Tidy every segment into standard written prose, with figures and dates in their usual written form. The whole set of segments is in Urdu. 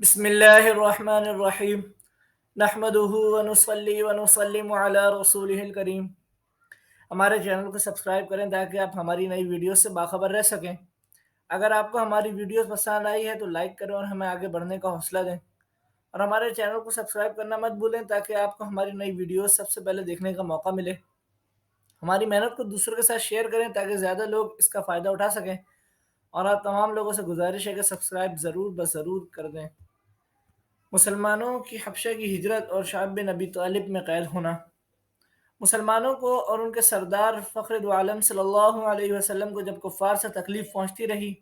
بسم اللہ الرحمن الرحیم نحمدہ ونصلی ونسلم علی رسولہ الکریم۔ ہمارے چینل کو سبسکرائب کریں تاکہ آپ ہماری نئی ویڈیوز سے باخبر رہ سکیں۔ اگر آپ کو ہماری ویڈیوز پسند آئی ہے تو لائک کریں اور ہمیں آگے بڑھنے کا حوصلہ دیں، اور ہمارے چینل کو سبسکرائب کرنا مت بھولیں تاکہ آپ کو ہماری نئی ویڈیوز سب سے پہلے دیکھنے کا موقع ملے۔ ہماری محنت کو دوسروں کے ساتھ شیئر کریں تاکہ زیادہ لوگ اس کا فائدہ اٹھا سکیں، اور آپ تمام لوگوں سے گزارش ہے کہ سبسکرائب ضرور کر دیں۔ مسلمانوں کی حبشہ کی ہجرت اور شعب بن ابی طالب میں قید ہونا۔ مسلمانوں کو اور ان کے سردار فخر دو عالم صلی اللہ علیہ وسلم کو جب کفار سے تکلیف پہنچتی رہی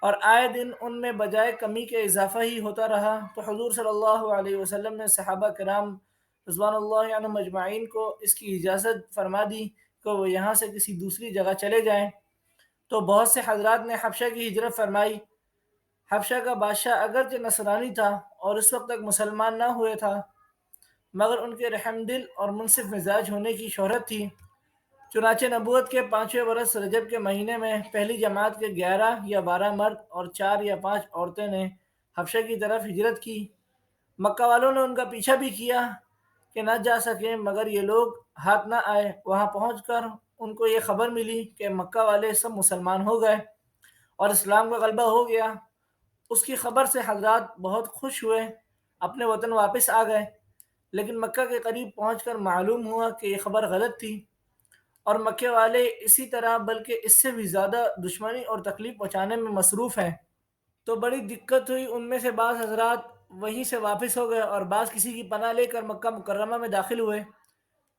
اور آئے دن ان میں بجائے کمی کے اضافہ ہی ہوتا رہا، تو حضور صلی اللہ علیہ وسلم نے صحابہ کرام رضوان اللہ عنہم مجمعین کو اس کی اجازت فرما دی کہ وہ یہاں سے کسی دوسری جگہ چلے جائیں، تو بہت سے حضرات نے حبشہ کی ہجرت فرمائی۔ حبشہ کا بادشاہ اگرچہ نصرانی تھا اور اس وقت تک مسلمان نہ ہوئے تھا، مگر ان کے رحم دل اور منصف مزاج ہونے کی شہرت تھی۔ چنانچہ نبوت کے 5ویں برس رجب کے مہینے میں پہلی جماعت کے 11 یا 12 مرد اور 4 یا 5 عورتیں نے حبشہ کی طرف ہجرت کی۔ مکہ والوں نے ان کا پیچھا بھی کیا کہ نہ جا سکیں، مگر یہ لوگ ہاتھ نہ آئے۔ وہاں پہنچ کر ان کو یہ خبر ملی کہ مکہ والے سب مسلمان ہو گئے اور اسلام کا غلبہ ہو گیا۔ اس کی خبر سے حضرات بہت خوش ہوئے، اپنے وطن واپس آ گئے، لیکن مکہ کے قریب پہنچ کر معلوم ہوا کہ یہ خبر غلط تھی، اور مکے والے اسی طرح بلکہ اس سے بھی زیادہ دشمنی اور تکلیف پہنچانے میں مصروف ہیں۔ تو بڑی دقت ہوئی، ان میں سے بعض حضرات وہیں سے واپس ہو گئے اور بعض کسی کی پناہ لے کر مکہ مکرمہ میں داخل ہوئے۔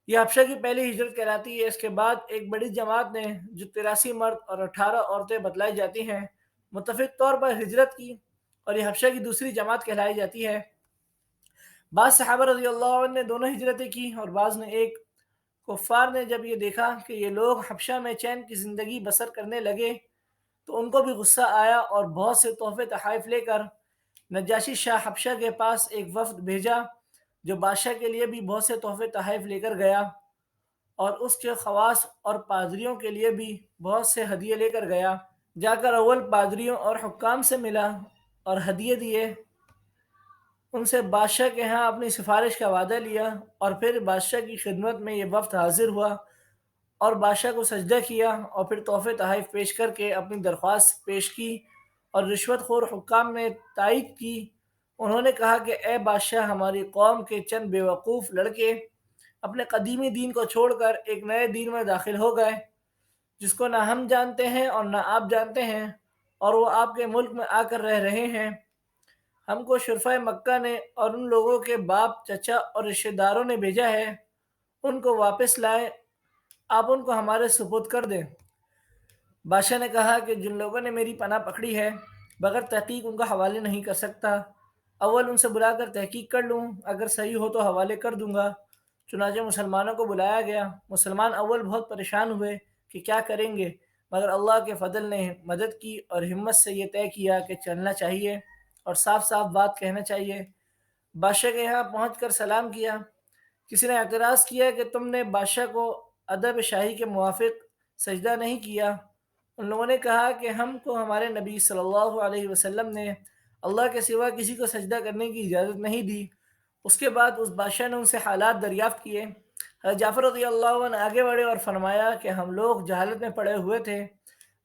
یہ حبشہ کی پہلی ہجرت کہلاتی ہے۔ اس کے بعد ایک بڑی جماعت نے، جو 83 مرد اور 18 عورتیں بتلائی جاتی ہیں، متفق طور پر ہجرت کی، اور یہ حبشہ کی دوسری جماعت کہلائی جاتی ہے۔ بعض صحابہ رضی اللہ عنہ نے دونوں ہجرتیں کی اور بعض نے ایک۔ کفار نے جب یہ دیکھا کہ یہ لوگ حبشہ میں چین کی زندگی بسر کرنے لگے تو ان کو بھی غصہ آیا، اور بہت سے تحفے تحائف لے کر نجاشی شاہ حبشہ کے پاس ایک وفد بھیجا، جو بادشاہ کے لیے بھی بہت سے تحفے تحائف لے کر گیا، اور اس کے خواص اور پادریوں کے لیے بھی بہت سے ہدیے لے کر گیا۔ جا کر اول پادریوں اور حکام سے ملا اور ہدیے دیے، ان سے بادشاہ کے ہاں اپنی سفارش کا وعدہ لیا، اور پھر بادشاہ کی خدمت میں یہ وفد حاضر ہوا اور بادشاہ کو سجدہ کیا، اور پھر تحفے تحائف پیش کر کے اپنی درخواست پیش کی، اور رشوت خور حکام نے تائید کی۔ انہوں نے کہا کہ اے بادشاہ، ہماری قوم کے چند بیوقوف لڑکے اپنے قدیمی دین کو چھوڑ کر ایک نئے دین میں داخل ہو گئے، جس کو نہ ہم جانتے ہیں اور نہ آپ جانتے ہیں، اور وہ آپ کے ملک میں آ کر رہ رہے ہیں۔ ہم کو شرفائے مکہ نے اور ان لوگوں کے باپ، چچا اور رشتہ داروں نے بھیجا ہے، ان کو واپس لائیں، آپ ان کو ہمارے سپرد کر دیں۔ بادشاہ نے کہا کہ جن لوگوں نے میری پناہ پکڑی ہے، بغیر تحقیق ان کا حوالے نہیں کر سکتا۔ اول ان سے بلا کر تحقیق کر لوں، اگر صحیح ہو تو حوالے کر دوں گا۔ چنانچہ مسلمانوں کو بلایا گیا۔ مسلمان اول بہت پریشان ہوئے کہ کیا کریں گے، مگر اللہ کے فضل نے مدد کی اور ہمت سے یہ طے کیا کہ چلنا چاہیے اور صاف صاف بات کہنا چاہیے۔ بادشاہ کے یہاں پہنچ کر سلام کیا۔ کسی نے اعتراض کیا کہ تم نے بادشاہ کو ادب شاہی کے موافق سجدہ نہیں کیا۔ ان لوگوں نے کہا کہ ہم کو ہمارے نبی صلی اللہ علیہ وسلم نے اللہ کے سوا کسی کو سجدہ کرنے کی اجازت نہیں دی۔ اس کے بعد اس بادشاہ نے ان سے حالات دریافت کیے۔ حضرت جعفر رضی اللہ عنہ آگے بڑھے اور فرمایا کہ ہم لوگ جہالت میں پڑے ہوئے تھے،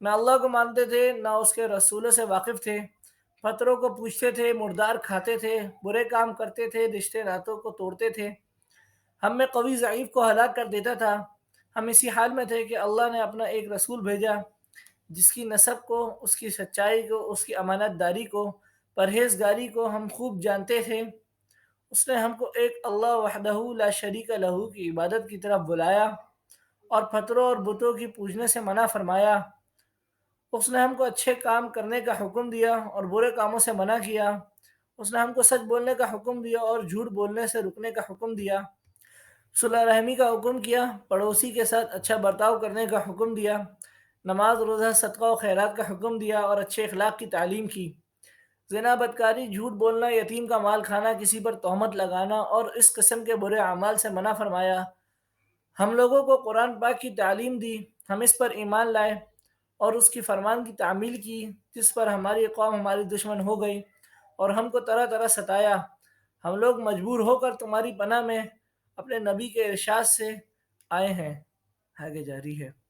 نہ اللہ کو مانتے تھے نہ اس کے رسولوں سے واقف تھے، پتھروں کو پوجتے تھے، مردار کھاتے تھے، برے کام کرتے تھے، رشتے ناتوں کو توڑتے تھے، ہم میں قوی ضعیف کو ہلاک کر دیتا تھا۔ ہم اسی حال میں تھے کہ اللہ نے اپنا ایک رسول بھیجا، جس کی نسب کو، اس کی سچائی کو، اس کی امانت داری کو، پرہیزگاری کو ہم خوب جانتے تھے۔ اس نے ہم کو ایک اللہ وحدہ لا شریک لہ کی عبادت کی طرف بلایا اور پتھروں اور بتوں کی پوجنے سے منع فرمایا۔ اس نے ہم کو اچھے کام کرنے کا حکم دیا اور برے کاموں سے منع کیا۔ اس نے ہم کو سچ بولنے کا حکم دیا اور جھوٹ بولنے سے رکنے کا حکم دیا۔ صلح رحمی کا حکم کیا، پڑوسی کے ساتھ اچھا برتاؤ کرنے کا حکم دیا، نماز روزہ صدقہ و خیرات کا حکم دیا اور اچھے اخلاق کی تعلیم کی۔ زنا، بدکاری، جھوٹ بولنا، یتیم کا مال کھانا، کسی پر تہمت لگانا اور اس قسم کے برے اعمال سے منع فرمایا۔ ہم لوگوں کو قرآن پاک کی تعلیم دی، ہم اس پر ایمان لائے اور اس کی فرمان کی تعمیل کی، جس پر ہماری قوم ہماری دشمن ہو گئی اور ہم کو طرح طرح ستایا، ہم لوگ مجبور ہو کر تمہاری پناہ میں اپنے نبی کے ارشاد سے آئے ہیں۔ آگے جاری ہے